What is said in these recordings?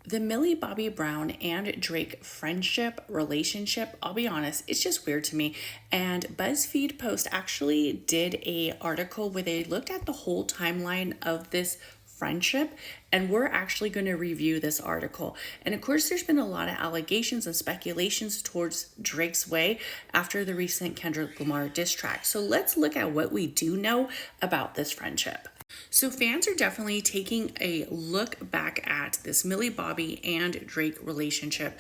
The Millie Bobby Brown and Drake friendship relationship, I'll be honest, it's just weird to me. And BuzzFeed Post actually did a article where they looked at the whole timeline of this friendship, and we're actually going to review this article. And of course, there's been a lot of allegations and speculations towards Drake's way after the recent Kendrick Lamar diss track. So let's look at what we do know about this friendship. So fans are definitely taking a look back at this Millie Bobby and Drake relationship,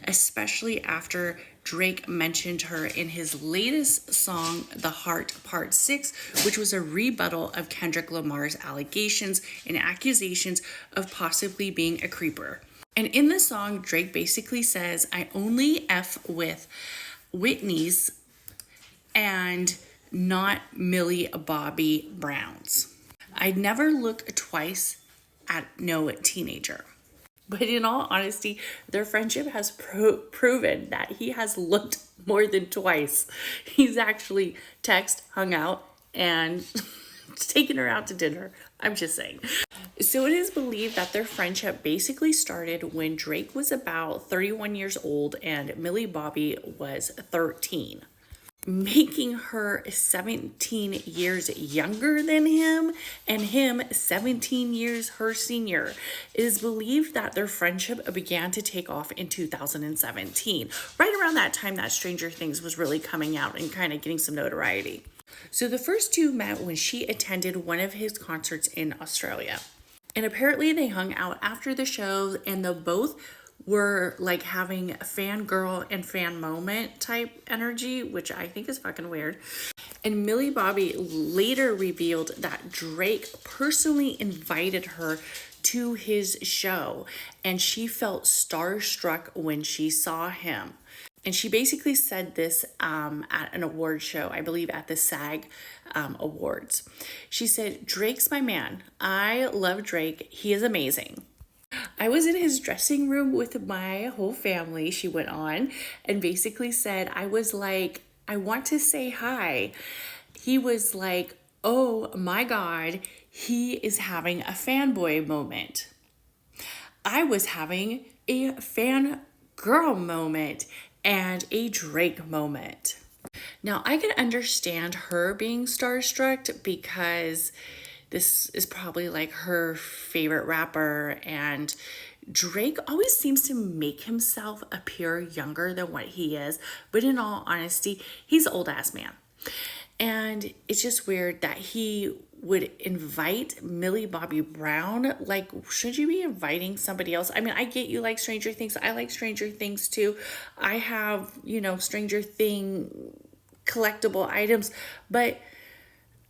especially after Drake mentioned her in his latest song, The Heart Part 6, which was a rebuttal of Kendrick Lamar's allegations and accusations of possibly being a creeper. And in the song, Drake basically says, I only F with Whitney's and not Millie Bobby Brown's. I'd never look twice at no teenager. But in all honesty, their friendship has proven that he has looked more than twice. He's actually hung out, and taken her out to dinner. I'm just saying. So it is believed that their friendship basically started when Drake was about 31 years old and Millie Bobby was 13. Making her 17 years younger than him and him 17 years her senior. It is believed that their friendship began to take off in 2017, right around that time that Stranger Things was really coming out and kind of getting some notoriety. So the first two met when she attended one of his concerts in Australia. And apparently they hung out after the shows, and they both were like having a fangirl and fan moment type energy, which I think is fucking weird. And Millie Bobby later revealed that Drake personally invited her to his show, and she felt starstruck when she saw him. And she basically said this at an award show, I believe at the SAG Awards. She said, Drake's my man. I love Drake. He is amazing. I was in his dressing room with my whole family, she went on, and basically said, I was like, I want to say hi. He was like, oh my God, he is having a fanboy moment. I was having a fangirl moment and a Drake moment. Now, I can understand her being starstruck because this is probably like her favorite rapper, and Drake always seems to make himself appear younger than what he is, but in all honesty, he's an old ass man. And it's just weird that he would invite Millie Bobby Brown. Like, should you be inviting somebody else? I mean, I get you like Stranger Things. I like Stranger Things too. I have, Stranger Thing collectible items, but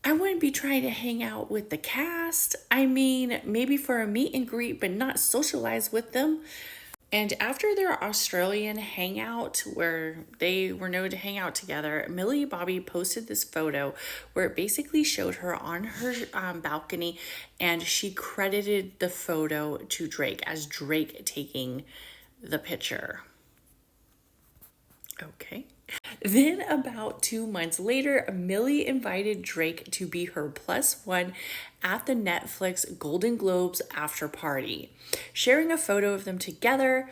I wouldn't be trying to hang out with the cast. I mean, maybe for a meet and greet, but not socialize with them. And after their Australian hangout, where they were known to hang out together, Millie Bobby posted this photo where it basically showed her on her balcony, and she credited the photo to Drake as Drake taking the picture. Okay. Then about 2 months later, Millie invited Drake to be her +1 at the Netflix Golden Globes after party, sharing a photo of them together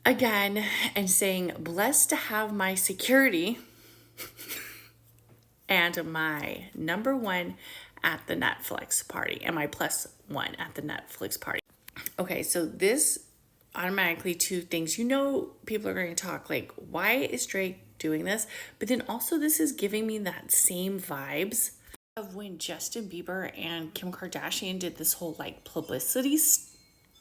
again and saying, blessed to have my security and my #1 at the Netflix party and my +1 at the Netflix party. Okay, so this automatically two things. People are going to talk like, why is Drake doing this? But then also this is giving me that same vibes of when Justin Bieber and Kim Kardashian did this whole like publicity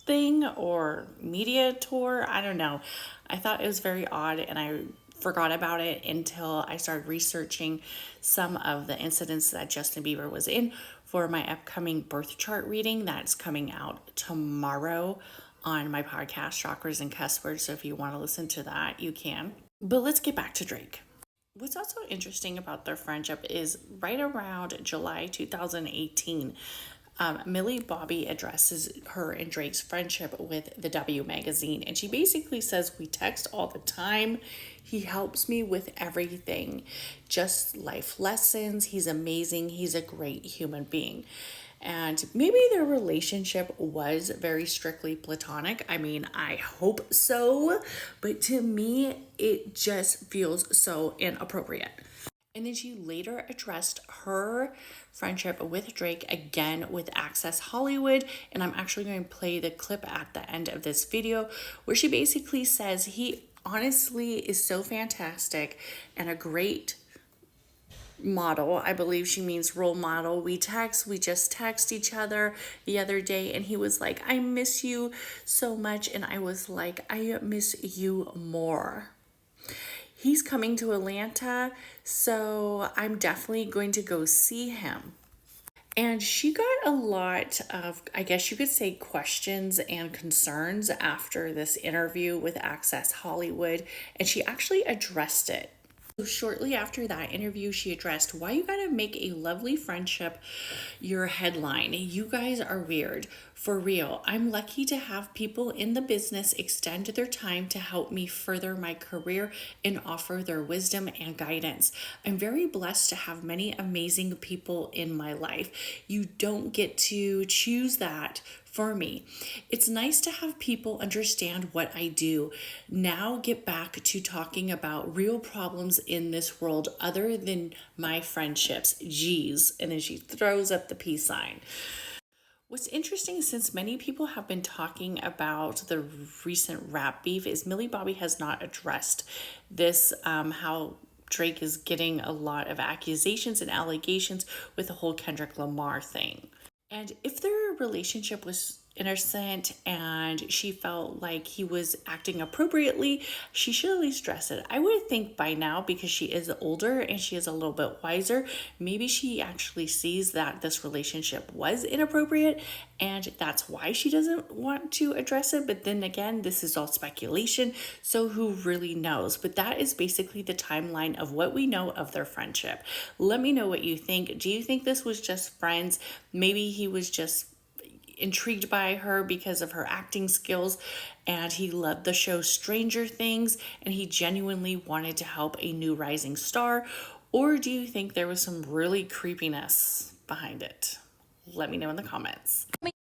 thing or media tour. I don't know. I thought it was very odd, and I forgot about it until I started researching some of the incidents that Justin Bieber was in for my upcoming birth chart reading that's coming out tomorrow on my podcast, Chakras and Cuss Words. So if you want to listen to that, you can. But let's get back to Drake. What's also interesting about their friendship is right around July 2018, Millie Bobby addresses her and Drake's friendship with the W magazine. And she basically says, we text all the time. He helps me with everything, just life lessons. He's amazing. He's a great human being. And maybe their relationship was very strictly platonic. I mean, I hope so, but to me, it just feels so inappropriate. And then she later addressed her friendship with Drake again with Access Hollywood. And I'm actually going to play the clip at the end of this video where she basically says he honestly is so fantastic and a great model. I believe she means role model. We just text each other the other day and he was like, I miss you so much. And I was like, I miss you more. He's coming to Atlanta, so I'm definitely going to go see him. And she got a lot of, I guess you could say, questions and concerns after this interview with Access Hollywood, and she actually addressed it. So shortly after that interview, she addressed why you gotta make a lovely friendship your headline. You guys are weird. For real, I'm lucky to have people in the business extend their time to help me further my career and offer their wisdom and guidance. I'm very blessed to have many amazing people in my life. You don't get to choose that for me. It's nice to have people understand what I do. Now get back to talking about real problems in this world other than my friendships. Geez. And then she throws up the peace sign. What's interesting, since many people have been talking about the recent rap beef, is Millie Bobby has not addressed this, how Drake is getting a lot of accusations and allegations with the whole Kendrick Lamar thing. And if their relationship was innocent and she felt like he was acting appropriately, she should at least address it. I would think by now, because she is older and she is a little bit wiser, maybe she actually sees that this relationship was inappropriate and that's why she doesn't want to address it. But then again, this is all speculation, so who really knows? But that is basically the timeline of what we know of their friendship. Let me know what you think. Do you think this was just friends? Maybe he was just intrigued by her because of her acting skills and he loved the show Stranger Things and he genuinely wanted to help a new rising star? Or do you think there was some really creepiness behind it? Let me know in the comments.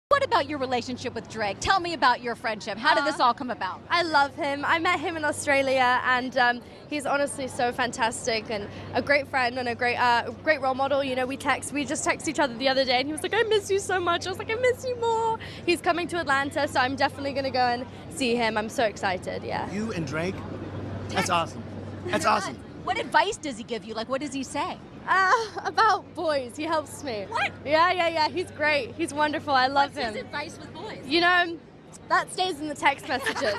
What about your relationship with Drake? Tell me about your friendship. How did this all come about? I love him. I met him in Australia, and he's honestly so fantastic and a great friend and a great role model. You know, we just text each other the other day, and he was like, "I miss you so much." I was like, "I miss you more." He's coming to Atlanta, so I'm definitely gonna go and see him. I'm so excited. Yeah. You and Drake? That's awesome. That's awesome. What advice does he give you? Like, what does he say? About boys. He helps me. What? Yeah. He's great. He's wonderful. I love him. What's his advice with boys? You know, that stays in the text messages.